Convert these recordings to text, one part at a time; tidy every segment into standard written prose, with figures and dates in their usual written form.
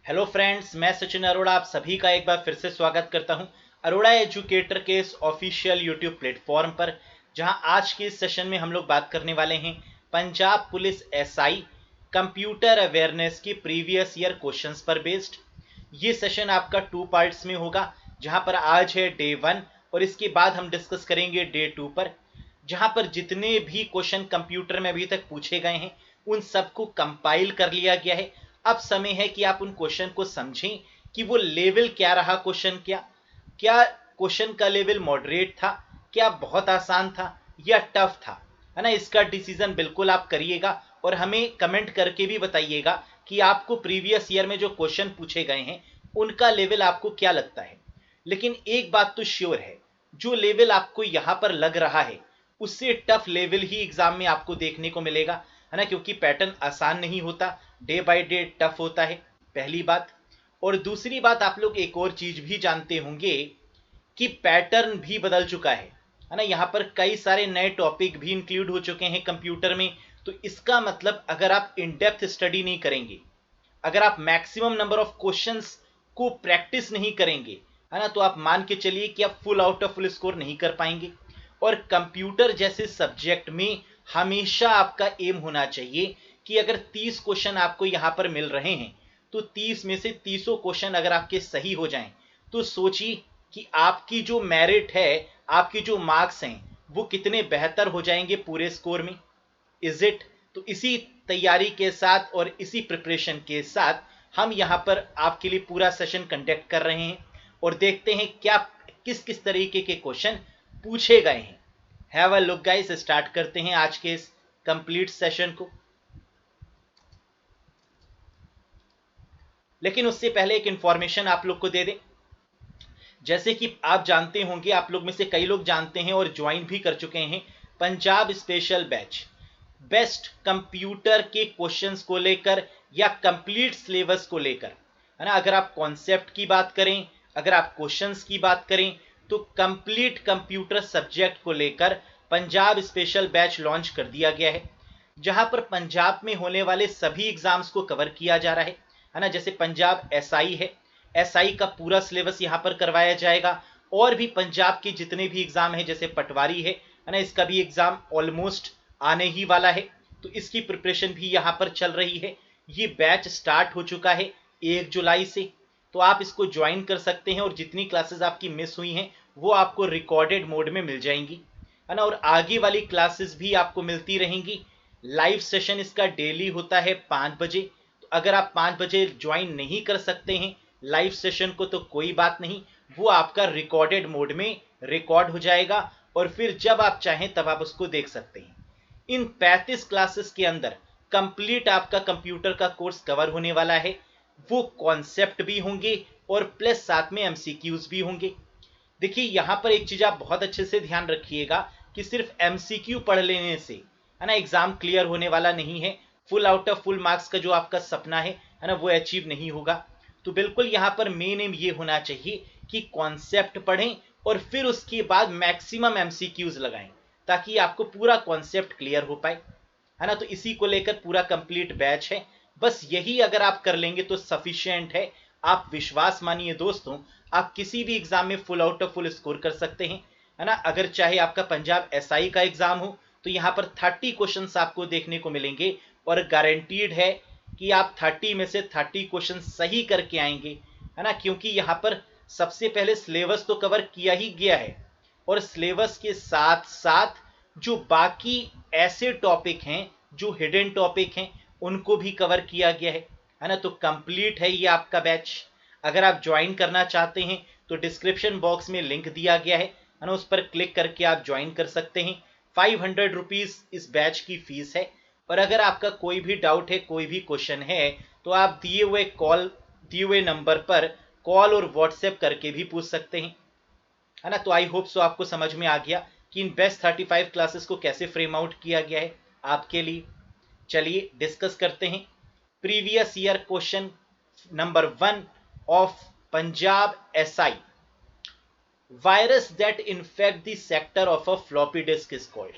Hello friends, मैं सचिन अरोड़ा आप सभी का एक बार फिर से स्वागत करता हूं अरोड़ा एजुकेटर के इस ऑफिशियल यूट्यूब प्लेटफॉर्म पर, जहां आज के इस सेशन में हम लोग बात करने वाले हैं Punjab police SI computer awareness की प्रीवियस ईयर क्वेश्चंस पर बेस्ड। ये सेशन आपका 2 पार्ट्स में होगा, जहां पर आज है डे 1 और इसके बाद हम डिस्कस करेंगे डे 2 पर, जहां पर जितने भी क्वेश्चन कंप्यूटर में अभी तक पूछे गए हैं उन सबको कंपाइल कर लिया गया है। अब समय है कि आप उन क्वेश्चन को समझें कि वो लेवल क्या रहा, क्वेश्चन क्या क्या क्वेश्चन का लेवल मॉडरेट था, क्या बहुत आसान था या टफ था, है ना। इसका डिसीजन बिल्कुल आप करिएगा और हमें कमेंट करके भी बताइएगा कि आपको प्रीवियस ईयर में जो क्वेश्चन पूछे गए हैं उनका लेवल आपको क्या लगता है। लेकिन एक बात तो श्योर है, जो लेवल आपको यहां पर लग रहा है उससे टफ लेवल ही एग्जाम में आपको देखने को मिलेगा, है ना, क्योंकि पैटर्न आसान नहीं होता, डे बाय डे टफ होता है, पहली बात। और दूसरी बात, आप लोग एक और चीज भी जानते होंगे कि पैटर्न भी बदल चुका है ना। यहाँ पर कई सारे नए टॉपिक भी इंक्लूड हो चुके हैं कंप्यूटर में। तो इसका मतलब अगर आप इन डेप्थ स्टडी नहीं करेंगे, अगर आप मैक्सिमम नंबर ऑफ क्वेश्चंस को प्रैक्टिस नहीं करेंगे, है ना, तो आप मान के चलिए कि आप full out of full score नहीं कर पाएंगे। और कंप्यूटर जैसे सब्जेक्ट में हमेशा आपका एम होना चाहिए कि अगर 30 क्वेश्चन आपको यहां पर मिल रहे हैं तो 30 में से 30 क्वेश्चन अगर आपके सही हो जाएं तो सोचिए कि आपकी जो मेरिट है, आपकी जो मार्क्स हैं वो कितने बेहतर हो जाएंगे पूरे स्कोर में। Is it? तो इसी तैयारी के साथ और इसी प्रिपरेशन के साथ हम यहाँ पर आपके लिए पूरा सेशन कंडक्ट कर रहे हैं और देखते हैं क्या किस किस तरीके के क्वेश्चन पूछे गए हैं। Have a look guys, start करते हैं आज के इस कंप्लीट सेशन को। लेकिन उससे पहले एक इंफॉर्मेशन आप लोग को दे दें। जैसे कि आप जानते होंगे, आप लोग में से कई लोग जानते हैं और ज्वाइन भी कर चुके हैं Punjab special batch, best computer के क्वेश्चंस को लेकर या कंप्लीट सिलेबस को लेकर, है ना। अगर आप कॉन्सेप्ट की बात करें, अगर आप क्वेश्चंस की बात करें, तो कंप्लीट कंप्यूटर सब्जेक्ट को लेकर पंजाब स्पेशल बैच लॉन्च कर दिया गया है, जहां पर पंजाब में होने वाले सभी एग्जाम्स को कवर किया जा रहा है ना। जैसे पंजाब एसआई है, एसआई का पूरा सिलेबस यहां पर करवाया जाएगा। और भी पंजाब के जितने भी एग्जाम है, जैसे पटवारी है ना, इसका भी एग्जाम ऑलमोस्ट आने ही वाला है, तो इसकी प्रिपरेशन भी यहां पर चल रही है। ये बैच स्टार्ट हो चुका है 1 जुलाई से, तो आप इसको ज्वाइन कर सकते हैं और जितनी क्लासेस आपकी मिस हुई हैं वो आपको रिकॉर्डेड मोड में मिल जाएंगी, है ना। और आगे वाली क्लासेस भी आपको मिलती रहेंगी। लाइव सेशन इसका डेली होता है 5 बजे। तो अगर आप 5 बजे ज्वाइन नहीं कर सकते हैं लाइव सेशन को तो कोई बात नहीं, वो आपका रिकॉर्डेड मोड में रिकॉर्ड हो जाएगा और फिर जब आप चाहें तब आप उसको देख सकते हैं। इन 35 क्लासेस के अंदर कंप्लीट आपका कंप्यूटर का कोर्स कवर होने वाला है। वो कॉन्सेप्ट भी होंगे और प्लस साथ में एमसीक्यूज भी होंगे। देखिए, यहां पर एक चीज आप बहुत अच्छे से ध्यान रखिएगा कि सिर्फ एमसीक्यू पढ़ लेने से, है ना, एग्जाम क्लियर होने वाला नहीं है। Full out of full marks का जो आपका सपना है ना, वो अचीव नहीं होगा। तो बिल्कुल यहां पर मेन एम ये होना चाहिए कि कॉन्सेप्ट पढ़ें और फिर उसके बाद मैक्सिमम एमसीक्यूज लगाएं ताकि आपको पूरा कॉन्सेप्ट क्लियर हो पाए, है ना। तो इसी को लेकर पूरा कंप्लीट बैच है। बस यही अगर आप कर लेंगे तो सफिशिएंट है। आप विश्वास मानिए दोस्तों, आप किसी भी एग्जाम में full out of full score कर सकते हैं, है ना। अगर चाहे आपका पंजाब एसआई का एग्जाम हो तो यहाँ पर 30 क्वेश्चंस आपको देखने को मिलेंगे और गारंटीड है कि आप 30 में से 30 क्वेश्चन सही करके आएंगे, है ना। क्योंकि यहाँ पर सबसे पहले सिलेबस तो कवर किया ही गया है और सिलेबस के साथ साथ जो बाकी ऐसे टॉपिक हैं जो हिडन टॉपिक हैं उनको भी कवर किया गया है ना। तो कंप्लीट है ये आपका बैच। अगर आप ज्वाइन करना चाहते हैं तो डिस्क्रिप्शन बॉक्स में लिंक दिया गया है ना, उस पर क्लिक करके आप ज्वाइन कर सकते हैं। 500 रुपीज इस बैच की फीस है। और अगर आपका कोई भी डाउट है, कोई भी क्वेश्चन है, तो आप दिए हुए नंबर पर कॉल और व्हाट्सएप करके भी पूछ सकते हैं, है ना। तो आई होप सो आपको समझ में आ गया कि इन बेस्ट 35 क्लासेस को कैसे फ्रेम आउट किया गया है आपके लिए। चलिए डिस्कस करते हैं previous year question number 1 of Punjab SI. Virus that infect the sector of a floppy disk is called.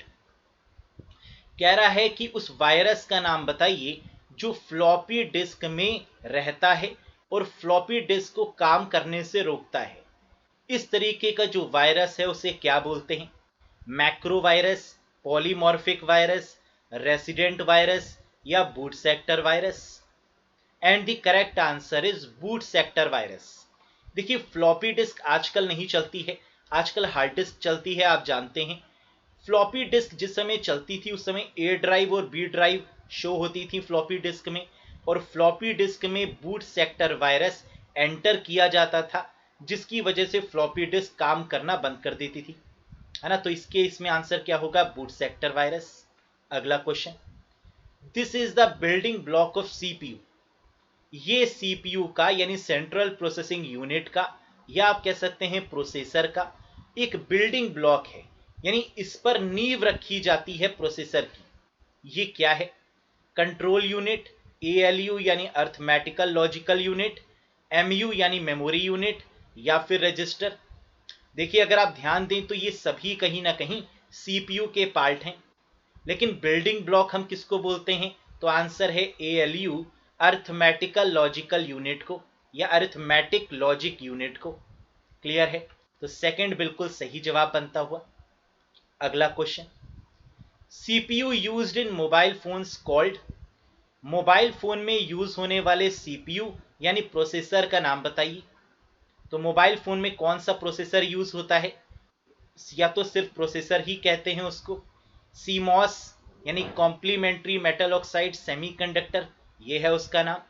कह रहा है कि उस वायरस का नाम बताइए जो फ्लॉपी डिस्क में रहता है और फ्लॉपी डिस्क को काम करने से रोकता है। इस तरीके का जो वायरस है उसे क्या बोलते हैं? Macro virus, polymorphic virus, resident virus या boot sector virus? And the correct answer is boot sector virus. देखिए, फ्लॉपी डिस्क आजकल नहीं चलती है, आजकल हार्ड डिस्क चलती है, आप जानते हैं। फ्लॉपी डिस्क जिस समय चलती थी उस समय ए ड्राइव और बी ड्राइव शो होती थी फ्लॉपी डिस्क में, और फ्लॉपी डिस्क में बूट सेक्टर वायरस एंटर किया जाता था, जिसकी वजह से फ्लॉपी डिस्क काम करना बंद कर देती थी, है ना। तो इसमें आंसर क्या होगा? Boot sector virus. अगला question, this is the building block of CPU. ये सीपीयू का यानी सेंट्रल प्रोसेसिंग यूनिट का, या आप कह सकते हैं प्रोसेसर का एक बिल्डिंग ब्लॉक है, यानी इस पर नींव रखी जाती है प्रोसेसर की। ये क्या है? कंट्रोल यूनिट, एएलयू यानी अर्थमेटिकल लॉजिकल यूनिट, एमयू यानी मेमोरी यूनिट, या फिर रजिस्टर? देखिए, अगर आप ध्यान दें तो ये सभी कहीं ना कहीं सीपीयू के पार्ट हैं, लेकिन बिल्डिंग ब्लॉक हम किसको बोलते हैं? तो आंसर है एएलयू, अर्थमेटिकल लॉजिकल यूनिट को, या अर्थमेटिक लॉजिक यूनिट को। क्लियर है? तो सेकंड बिल्कुल सही जवाब बनता हुआ। अगला question, CPU used in mobile phones called. Mobile phone में यूज होने वाले सीपीयू यानी प्रोसेसर का नाम बताइए। तो मोबाइल फोन में कौन सा प्रोसेसर यूज होता है? या तो सिर्फ प्रोसेसर ही कहते हैं उसको। सीमॉस यानी कॉम्प्लीमेंट्री मेटल ऑक्साइड सेमीकंडक्टर, ये है उसका नाम।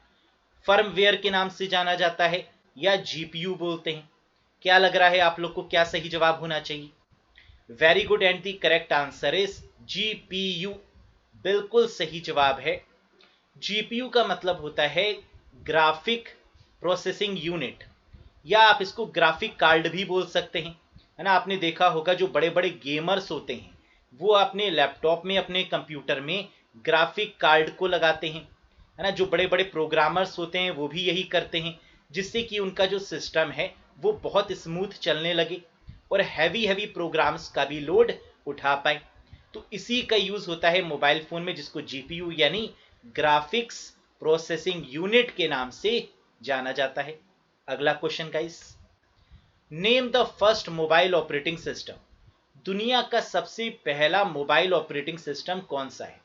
फर्मवेयर के नाम से जाना जाता है, या जीपीयू बोलते हैं। क्या लग रहा है आप लोग को, क्या सही जवाब होना चाहिए? Very good, and the correct answer is GPU. बिल्कुल सही जवाब है। जीपीयू का मतलब होता है ग्राफिक प्रोसेसिंग यूनिट, या आप इसको ग्राफिक कार्ड भी बोल सकते हैं, है ना। आपने देखा होगा जो बड़े बड़े गेमर्स होते हैं वो अपने लैपटॉप में, अपने कंप्यूटर में ग्राफिक कार्ड को लगाते हैं, है ना। जो बड़े बड़े प्रोग्रामर्स होते हैं वो भी यही करते हैं, जिससे कि उनका जो सिस्टम है वो बहुत स्मूथ चलने लगे और हैवी हैवी प्रोग्राम्स का भी लोड उठा पाए। तो इसी का यूज होता है मोबाइल फोन में, जिसको जीपीयू यानी ग्राफिक्स प्रोसेसिंग यूनिट के नाम से जाना जाता है। अगला question guys, name the first mobile operating system. दुनिया का सबसे पहला मोबाइल ऑपरेटिंग सिस्टम कौन सा है?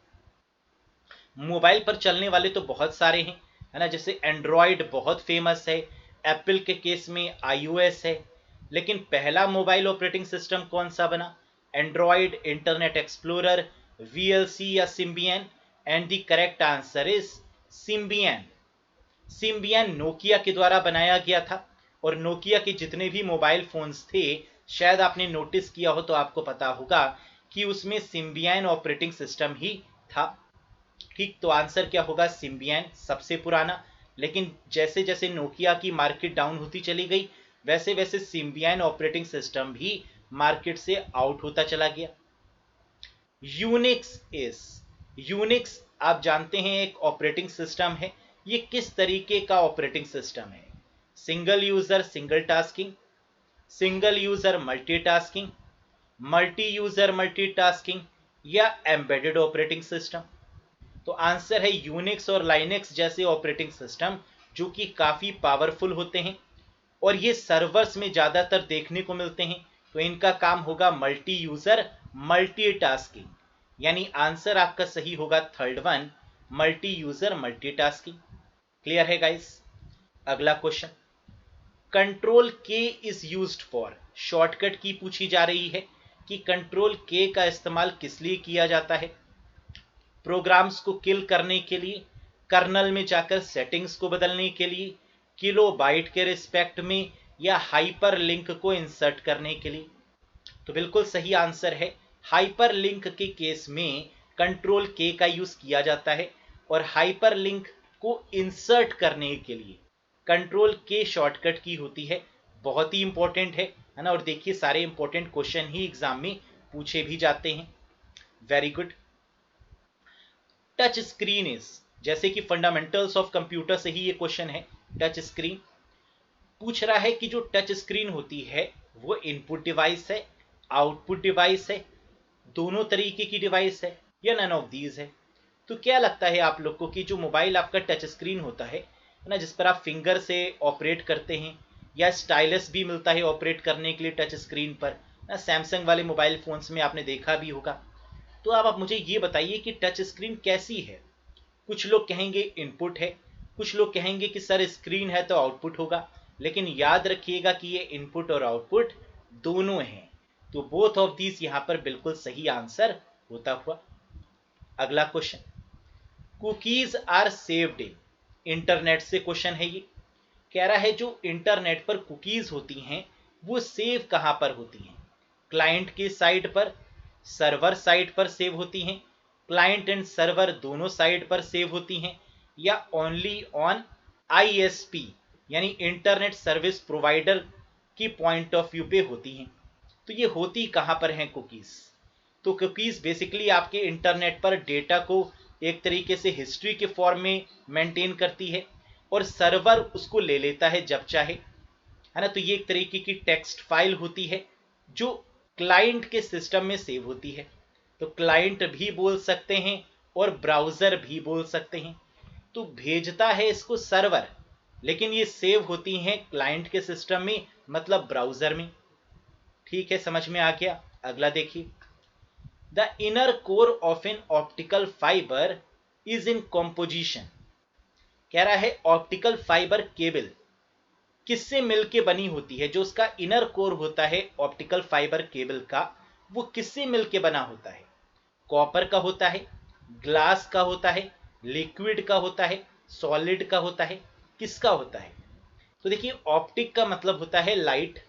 मोबाइल पर चलने वाले तो बहुत सारे हैं, है ना। जैसे एंड्रॉयड बहुत फेमस है, एप्पल के केस में आईओएस है, लेकिन पहला मोबाइल ऑपरेटिंग सिस्टम कौन सा बना? एंड्रॉयड, इंटरनेट एक्सप्लोरर, वीएलसी या Symbian? And the correct answer is Symbian. Symbian Nokia के द्वारा बनाया गया था, और नोकिया के जितने भी मोबाइल फोन्स थे, शायद आपने नोटिस किया हो तो आपको पता होगा कि उसमें सिम्बियन ऑपरेटिंग सिस्टम ही था। ठीक, तो आंसर क्या होगा? सिम्बियन सबसे पुराना। लेकिन जैसे जैसे नोकिया की मार्केट डाउन होती चली गई, वैसे वैसे सिम्बियन ऑपरेटिंग सिस्टम भी मार्केट से आउट होता चला गया। यूनिक्स आप जानते हैं एक ऑपरेटिंग सिस्टम है। ये किस तरीके का ऑपरेटिंग सिस्टम है? Single user single tasking, single user multitasking, multi user multitasking, या एम्बेडेड ऑपरेटिंग सिस्टम? तो आंसर है यूनिक्स और लाइनेक्स जैसे ऑपरेटिंग सिस्टम, जो कि काफी पावरफुल होते हैं और ये सर्वर्स में ज्यादातर देखने को मिलते हैं। तो इनका काम होगा मल्टी यूजर मल्टीटास्किंग, यानी आंसर आपका सही होगा third one, multi user multitasking. Clear है गाइस? अगला क्वेश्चन, कंट्रोल के इज यूज्ड फॉर। शॉर्टकट की पूछी जा रही है कि कंट्रोल के का इस्तेमाल किस लिए किया जाता है? प्रोग्राम्स को किल करने के लिए, कर्नल में जाकर सेटिंग्स को बदलने के लिए, किलोबाइट के रिस्पेक्ट में, या हाइपर लिंक को इंसर्ट करने के लिए? तो बिल्कुल सही आंसर है, हाइपर लिंक के केस में कंट्रोल के का यूज किया जाता है, और हाइपर लिंक को इंसर्ट करने के लिए कंट्रोल के शॉर्टकट की होती है। बहुत ही इंपॉर्टेंट है ना। और देखिए, सारे इंपॉर्टेंट क्वेश्चन ही एग्जाम में पूछे भी जाते हैं। Very good. Touch screen is, जैसे कि फंडामेंटल्स ऑफ कंप्यूटर से ही ये क्वेश्चन है। टच स्क्रीन पूछ रहा है कि जो टच स्क्रीन होती है वो इनपुट डिवाइस है, आउटपुट डिवाइस है, दोनों तरीके की डिवाइस है, या नन ऑफ दीज है? तो क्या लगता है आप लोग को कि जो मोबाइल आपका टच स्क्रीन होता है है ना, जिस पर आप फिंगर से ऑपरेट करते हैं, या स्टाइलस भी मिलता है ऑपरेट करने के लिए टच स्क्रीन पर ना, सैमसंग वाले मोबाइल फोन्स में आपने देखा भी होगा। तो अब आप मुझे ये बताइए कि टच स्क्रीन कैसी है। कुछ लोग कहेंगे इनपुट है, कुछ लोग कहेंगे कि सर स्क्रीन है तो आउटपुट होगा, लेकिन याद रखिएगा कि ये इनपुट और आउटपुट दोनों हैं। तो बोथ ऑफ दीज यहां पर बिल्कुल सही आंसर होता हुआ। अगला question, cookies are saved in, internet से क्वेश्चन है ये। कह रहा है जो इंटरनेट पर कुकीज होती हैं वो सेव कहां पर होती हैं। क्लाइंट के साइड पर, सर्वर साइड पर सेव होती हैं, क्लाइंट एंड सर्वर दोनों साइड पर सेव होती हैं, या ओनली ऑन आईएसपी यानी इंटरनेट सर्विस प्रोवाइडर की पॉइंट ऑफ व्यू पे होती हैं। तो ये होती कहां पर हैं कुकीज। तो कुकीज बेसिकली आपके इंटरनेट पर डेटा को एक तरीके से हिस्ट्री के फॉर्म में मेंटेन करती है, और सर्वर उसको ले लेता है जब चाहे, है ना। तो ये एक तरीके की टेक्स्ट फाइल होती है जो क्लाइंट के सिस्टम में सेव होती है। तो क्लाइंट भी बोल सकते हैं और ब्राउज़र भी बोल सकते हैं। तो भेजता है इसको सर्वर, लेकिन ये सेव होती हैं क्लाइंट के सिस्टम में, मतलब ब्राउज़र में। ठीक है, समझ में आ गया। अगला देखिए, the inner core of an optical fibre is in composition. कह रहा है ऑप्टिकल फाइबर केबल किससे मिलके बनी होती है। जो उसका इनर कोर होता है ऑप्टिकल फाइबर केबल का, वो किससे मिलके बना होता है। कॉपर का होता है, ग्लास का होता है, लिक्विड का होता है, सॉलिड का होता है, किसका होता है। तो देखिए ऑप्टिक का मतलब होता है लाइट,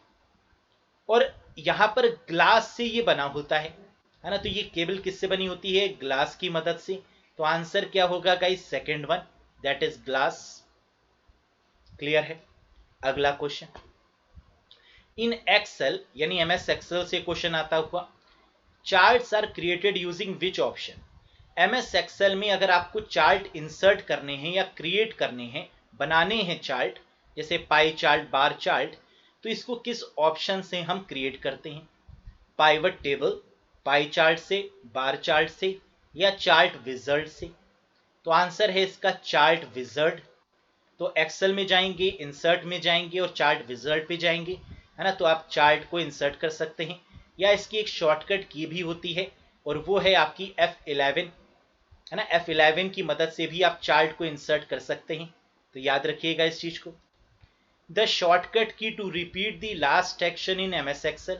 और यहां पर ग्लास से ये बना होता है ना। तो ये केबल किससे बनी होती है, ग्लास की मदद से। तो आंसर क्या होगा guys, second one, that is glass. Clear है। अगला क्वेश्चन, इन एक्सेल यानी एमएस एक्सेल से क्वेश्चन आता हुआ, charts are created using which option. MS Excel में अगर आपको चार्ट इंसर्ट करने हैं या क्रिएट करने हैं, बनाने हैं चार्ट, जैसे पाई चार्ट, बार चार्ट, तो इसको किस ऑप्शन से हम क्रिएट करते हैं। पाइवट टेबल, पाई चार्ट से, बार चार्ट से, या चार्ट विजर्ड से। तो आंसर है इसका चार्ट विजर्ड। तो एक्सेल में जाएंगे, इंसर्ट में जाएंगे और चार्ट विजर्ड पे जाएंगे, है ना। तो आप चार्ट को इंसर्ट कर सकते हैं, या इसकी एक शॉर्टकट की भी होती है, और वो है आपकी F11, है ना। F11 की मदद से भी आप चार्ट को इंसर्ट कर सकते हैं। तो याद रखिएगा इस चीज को। The shortcut key to repeat the last action in MS Excel.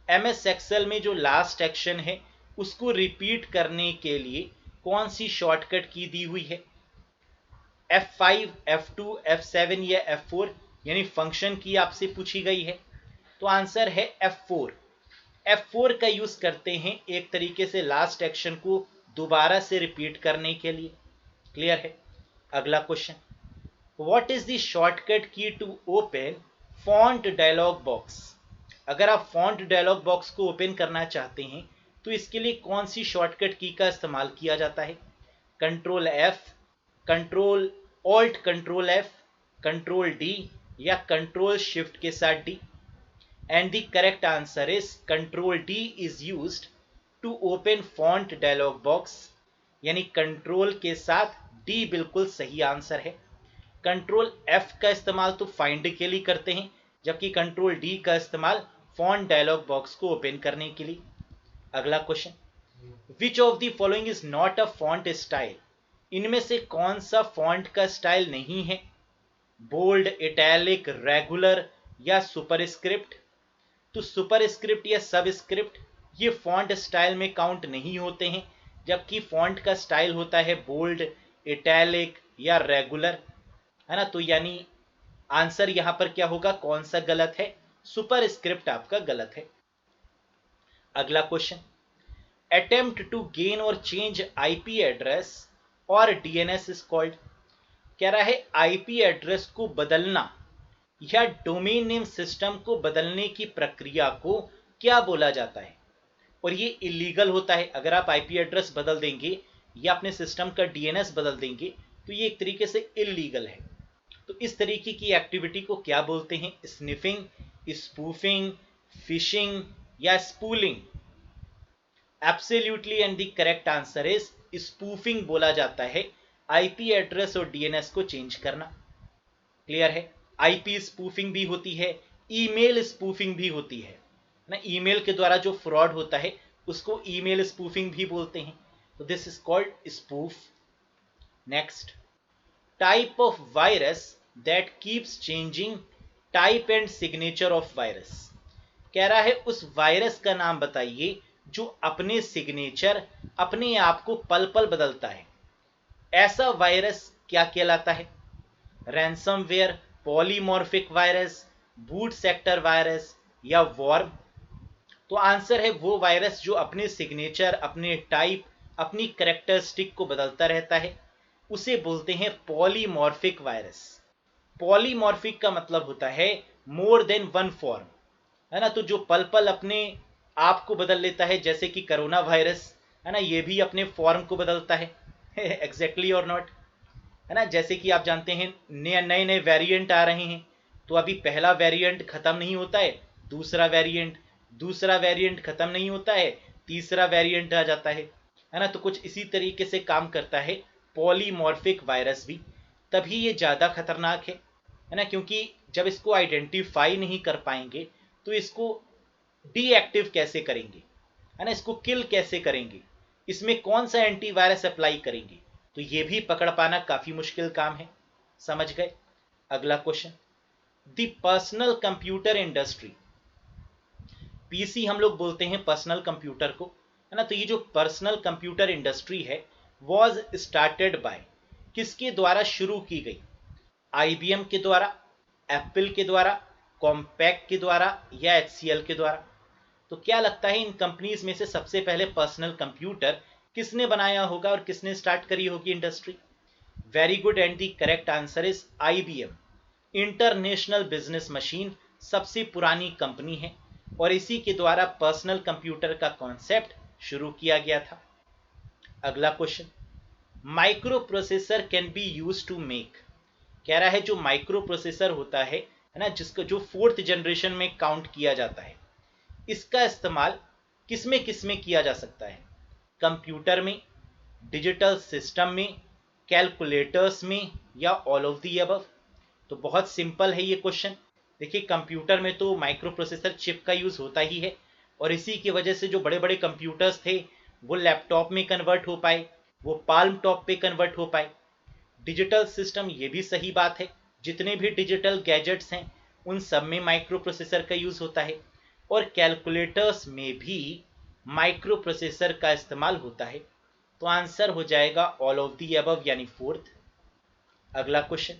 MS Excel में जो लास्ट एक्शन है उसको रिपीट करने के लिए कौन सी शॉर्टकट की दी हुई है। F5, F2, F7 या F4, यानी फंक्शन की आपसे पूछी गई है। तो आंसर है F4। F4 का यूज करते हैं एक तरीके से लास्ट एक्शन को दोबारा से रिपीट करने के लिए। क्लियर है। अगला question, what is the shortcut key to open font dialog box. अगर आप फॉन्ट डायलॉग बॉक्स को ओपन करना चाहते हैं तो इसके लिए कौन सी शॉर्टकट की का इस्तेमाल किया जाता है। Control F, control alt control F, control D, या कंट्रोल शिफ्ट के साथ D। And the correct answer is control D is used to open font dialog box, यानी कंट्रोल के साथ D बिल्कुल सही आंसर है। कंट्रोल F का इस्तेमाल तो फाइंड के लिए करते हैं, जबकि कंट्रोल D का इस्तेमाल फॉन्ट डायलॉग बॉक्स को ओपन करने के लिए। अगला question, which of the following is not a font style. इनमें से कौन सा फॉन्ट का स्टाइल नहीं है। बोल्ड, इटैलिक, रेगुलर, या सुपरस्क्रिप्ट। तो सुपरस्क्रिप्ट या सबस्क्रिप्ट ये फॉन्ट स्टाइल में काउंट नहीं होते हैं, जबकि फॉन्ट का स्टाइल होता है बोल्ड, इटैलिक या रेगुलर, है ना। तो यानी आंसर यहां पर क्या होगा, कौन सा गलत है, सुपरस्क्रिप्ट आपका गलत है। अगला क्वेश्चन, अटेम्प्ट टू गेन और चेंज आईपी एड्रेस और डीएनएस इज कॉल्ड। कह रहा है आईपी एड्रेस को बदलना या डोमेन नेम सिस्टम को बदलने की प्रक्रिया को क्या बोला जाता है। और ये इलीगल होता है। अगर आप आईपी एड्रेस बदल देंगे या अपने सिस्टम का डीएनएस बदल देंगे तो ये एक तरीके से इलीगल है। तो इस तरीके की एक्टिविटी को क्या बोलते हैं, स्निफिंग, स्पूफिंग, फिशिंग, या spooling. Absolutely and the correct answer is spoofing बोला जाता है आईपी एड्रेस और डीएनएस को चेंज करना। क्लियर है। आईपी स्पूफिंग भी होती है, ईमेल स्पूफिंग भी होती है ना। ईमेल के द्वारा जो फ्रॉड होता है उसको ईमेल स्पूफिंग भी बोलते हैं। तो this is called spoof. Next, type of virus that keeps changing type and signature of virus. कह रहा है उस वायरस का नाम बताइए जो अपने सिग्नेचर, अपने आप को पल पल बदलता है। ऐसा वायरस क्या कहलाता है? Ransomware, polymorphic virus, boot sector virus या वॉर्म? तो आंसर है वो वायरस जो अपने सिग्नेचर, अपने टाइप, अपनी करेक्टरिस्टिक को बदलता रहता है, उसे बोलते हैं पॉलीमॉर्फिक वायरस। पॉलीमॉर्फिक का मतलब होता है मोर देन वन फॉर्म, है ना। तो जो पल पल अपने आप को बदल लेता है, जैसे कि कोरोना वायरस, है ना, ये भी अपने फॉर्म को बदलता है। एग्जैक्टली और नॉट, है ना। जैसे कि आप जानते हैं नए नए नए वेरिएंट आ रहे हैं, तो अभी पहला वेरिएंट खत्म नहीं होता है, दूसरा वेरिएंट, दूसरा वेरिएंट खत्म नहीं होता है, तीसरा वेरिएंट आ जाता है ना। तो कुछ इसी तरीके से काम करता है पॉलीमॉर्फिक वायरस भी। तभी ये ज़्यादा खतरनाक है ना, क्योंकि जब इसको आइडेंटिफाई नहीं कर पाएंगे तो इसको डीएक्टिव कैसे करेंगे, है ना, इसको किल कैसे करेंगे, इसमें कौन सा एंटीवायरस अप्लाई करेंगे, तो ये भी पकड़ पाना काफी मुश्किल काम है। समझ गए? अगला question, the personal computer industry, PC हम लोग बोलते हैं पर्सनल कंप्यूटर को, है ना। तो ये जो पर्सनल कंप्यूटर इंडस्ट्री है वॉज स्टार्टेड बाय, किसके द्वारा शुरू की गई? आईबीएम के द्वारा, एप्पल के द्वारा, कॉम्पैक के द्वारा या एचसीएल के द्वारा? तो क्या लगता है इन कंपनीज में से सबसे पहले पर्सनल कंप्यूटर किसने बनाया होगा और किसने स्टार्ट करी होगी industry? Very good, and the correct answer is IBM. International business machine सबसे पुरानी कंपनी है और इसी के द्वारा पर्सनल कंप्यूटर का कॉन्सेप्ट शुरू किया गया था। अगला question, microprocessor can be use to make, कह रहा है जो माइक्रो प्रोसेसर होता है ना, जिसको जो फोर्थ जनरेशन में काउंट किया जाता है, इसका इस्तेमाल किसमें किसमें किया जा सकता है? कंप्यूटर में, डिजिटल सिस्टम में, कैलकुलेटर्स में या ऑल ऑफ दी अबव? तो बहुत सिंपल है ये क्वेश्चन। देखिए, कंप्यूटर में तो माइक्रो प्रोसेसर चिप का यूज होता ही है और इसी की वजह से जो बड़े बड़े कंप्यूटर्स थे वो लैपटॉप में कन्वर्ट हो पाए, वो पाल्म टॉप पे कन्वर्ट हो पाए। डिजिटल सिस्टम, ये भी सही बात है, जितने भी डिजिटल गैजेट्स हैं उन सब में माइक्रो प्रोसेसर का यूज होता है और कैलकुलेटर्स में भी माइक्रो प्रोसेसर का इस्तेमाल होता है। तो आंसर हो जाएगा ऑल ऑफ दी अबव यानी फोर्थ। अगला question,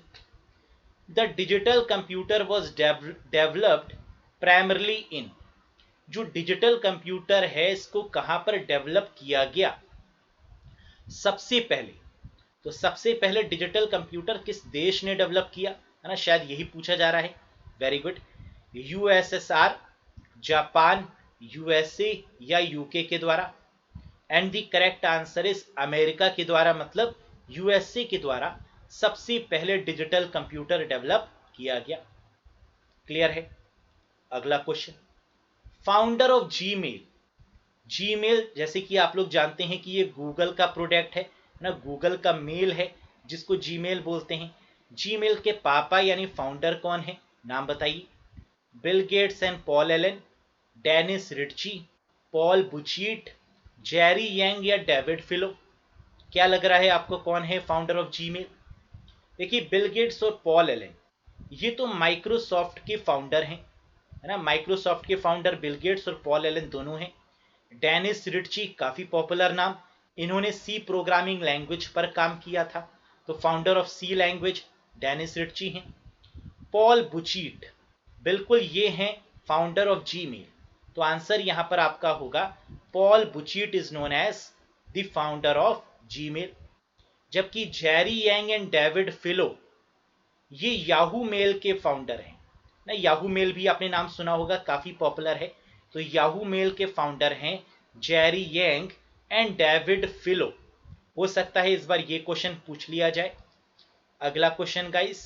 the digital computer was developed primarily in, जो डिजिटल कंप्यूटर है इसको कहां पर डेवलप किया गया सबसे पहले? तो सबसे पहले डिजिटल कंप्यूटर किस देश ने डेवलप किया, है ना, शायद यही पूछा जा रहा है। Very good, USSR, Japan, USA या यूके के द्वारा? And the correct answer is America के द्वारा, मतलब यूएसए के द्वारा सबसे पहले डिजिटल कंप्यूटर डेवलप किया गया। क्लियर है? अगला question, founder of Gmail, Gmail जैसे कि आप लोग जानते हैं कि ये गूगल का प्रोडक्ट है ना, गूगल का मेल है जिसको जीमेल बोलते हैं। जीमेल के पापा यानी फाउंडर कौन है, नाम बताइए? Bill Gates and Paul Allen, Dennis Ritchie, Paul Buchheit, Jerry Yang या डेविड फिलो? क्या लग रहा है आपको कौन है फाउंडर ऑफ जीमेल? देखिए, बिल गेट्स और पॉल एलन ये तो माइक्रोसॉफ्ट के फाउंडर हैं, है ना। माइक्रोसॉफ्ट के फाउंडर बिल गेट्स और पॉल एलन दोनों हैं। डेनिस रिच्ची काफी पॉपुलर नाम, इन्होंने सी प्रोग्रामिंग लैंग्वेज पर काम किया था, तो founder of C language Dennis Ritchie हैं। पॉल बुचीट, बिल्कुल ये हैं फाउंडर ऑफ जीमेल, तो आंसर यहां पर आपका होगा Paul Buchheit is known as the founder of Gmail. जबकि Jerry Yang and David Filo ये याहू मेल के फाउंडर हैं ना। याहू मेल भी आपने नाम सुना होगा, काफी पॉपुलर है। तो याहू मेल के फाउंडर हैं जेरी यांग एंड डेविड फिलो। हो सकता है इस बार ये क्वेश्चन पूछ लिया जाए। अगला question guys,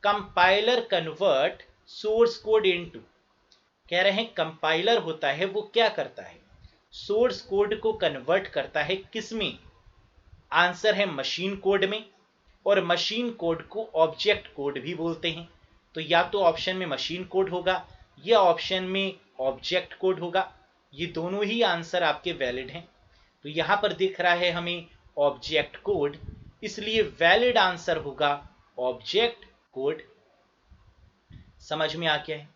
compiler convert source code into, कह रहे हैं कंपाइलर होता है वो क्या करता है, सोर्स कोड को कन्वर्ट करता है किसमें? आंसर है मशीन कोड में और मशीन कोड को ऑब्जेक्ट कोड भी बोलते हैं। तो या तो ऑप्शन में मशीन कोड होगा या ऑप्शन में ऑब्जेक्ट कोड होगा। ये दोनों ही आंसर आपके वैलिड हैं। तो यहां पर दिख रहा है हमें ऑब्जेक्ट कोड, इसलिए वैलिड आंसर होगा ऑब्जेक्ट कोड। समझ में आ गया है?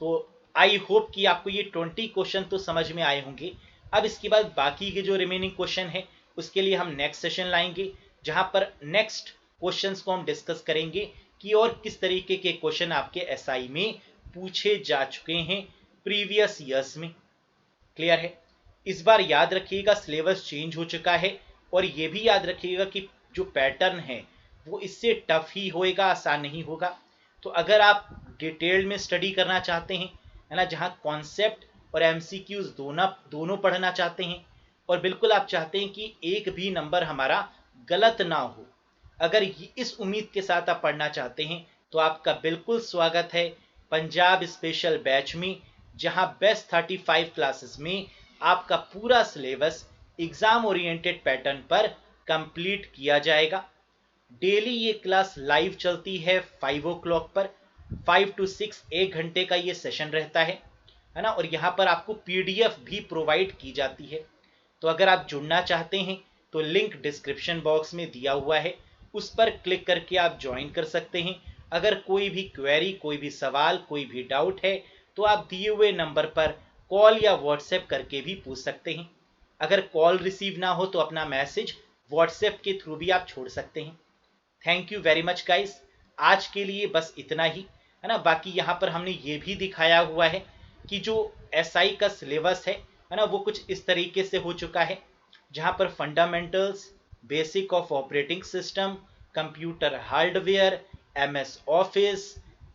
तो आई होप कि आपको ये 20 क्वेश्चन तो समझ में आए होंगे। अब इसके बाद बाकी के जो रिमेनिंग क्वेश्चन है उसके लिए हम नेक्स्ट सेशन लाएंगे, जहां पर नेक्स्ट क्वेश्चंस को हम डिस्कस करेंगे कि और किस तरीके के क्वेश्चन आपके एसआई में पूछे जा चुके हैं प्रीवियस ईयर्स में। क्लियर है? इस बार याद रखिएगा सिलेबस चेंज हो चुका है, और ये भी याद रखिएगा कि जो पैटर्न है वो इससे टफ ही होएगा, आसान नहीं होगा। तो अगर आप डिटेल में स्टडी करना चाहते हैं, है ना, जहां कॉन्सेप्ट और एमसीक्यूज दोनों पढ़ना चाहते हैं, और बिल्कुल आप चाहते हैं कि एक भी नंबर हमारा गलत ना हो, अगर इस उम्मीद के साथ आप पढ़ना चाहते हैं, तो आपका बिल्कुल स्वागत है पंजाब स्पेशल बैच में, जहां बेस्ट 35 क्लासेस में आपका पूरा सिलेबस एग्जाम ओरिएंटेड पैटर्न पर कंप्लीट किया जाएगा। डेली ये क्लास लाइव चलती है 5 o'clock पर, 5 to 6 एक घंटे का ये सेशन रहता है ना, और यहाँ पर आपको पीडीएफ भी प्रोवाइड की जाती है। तो अगर आप जुड़ना चाहते हैं तो लिंक डिस्क्रिप्शन बॉक्स में दिया हुआ है, उस पर क्लिक करके आप ज्वाइन कर सकते हैं। अगर कोई भी क्वेरी, कोई भी सवाल, कोई भी डाउट है तो आप दिए हुए नंबर पर कॉल या व्हाट्सएप करके भी पूछ सकते हैं। अगर कॉल रिसीव ना हो तो अपना मैसेज व्हाट्सएप के थ्रू भी आप छोड़ सकते हैं। Thank you very much guys, आज के लिए बस इतना ही, है ना। बाकी यहाँ पर हमने ये भी दिखाया हुआ है कि जो एसआई का सिलेबस है ना, वो कुछ इस तरीके से हो चुका है, जहाँ पर fundamentals, basic of operating system, computer hardware, MS Office,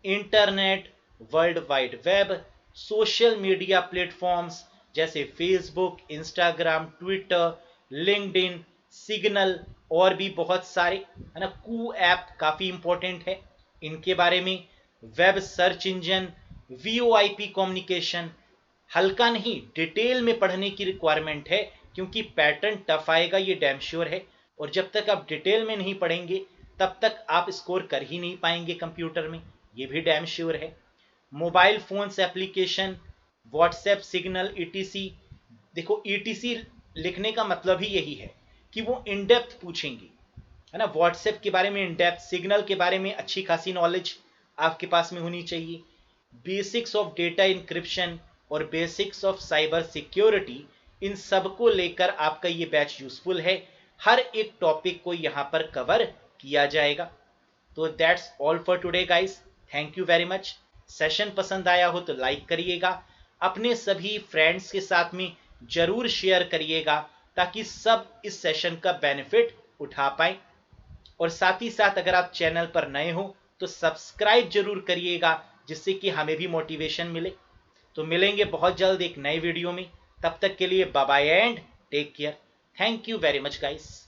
internet, World Wide Web, social media platforms जैसे Facebook, Instagram, Twitter, LinkedIn, Signal और भी बहुत सारे, है ना। कू ऐप काफ़ी इंपॉर्टेंट है, इनके बारे में, web search engine, VoIP communication, हल्का नहीं डिटेल में पढ़ने की रिक्वायरमेंट है, क्योंकि पैटर्न टफ आएगा ये डैम श्योर है। और जब तक आप डिटेल में नहीं पढ़ेंगे तब तक आप स्कोर कर ही नहीं पाएंगे कंप्यूटर में, ये भी डैम श्योर है। Mobile phones application, WhatsApp, signal, etc. देखो ईटीसी लिखने का मतलब ही यही है कि वो इन डेप्थ पूछेंगे, है ना। व्हाट्सएप के बारे में इन डेप्थ, सिग्नल के बारे में अच्छी खासी नॉलेज आपके पास में होनी चाहिए। बेसिक्स ऑफ डेटा इंक्रिप्शन और बेसिक्स ऑफ साइबर सिक्योरिटी, इन सब को लेकर आपका ये बैच यूजफुल है। हर एक टॉपिक को यहाँ पर कवर किया जाएगा। तो that's all for today guys, thank you very much. Session पसंद आया हो तो लाइक करिएगा, अपने सभी फ्रेंड्स के साथ में जरूर शेयर करिएगा, ताकि सब इस सेशन का बेनिफिट उठा पाए। और साथ ही साथ अगर आप चैनल पर नए हो तो सब्सक्राइब जरूर करिएगा, जिससे कि हमें भी मोटिवेशन मिले। तो मिलेंगे बहुत जल्द एक नए वीडियो में, तब तक के लिए bye bye and take care. Thank you very much guys.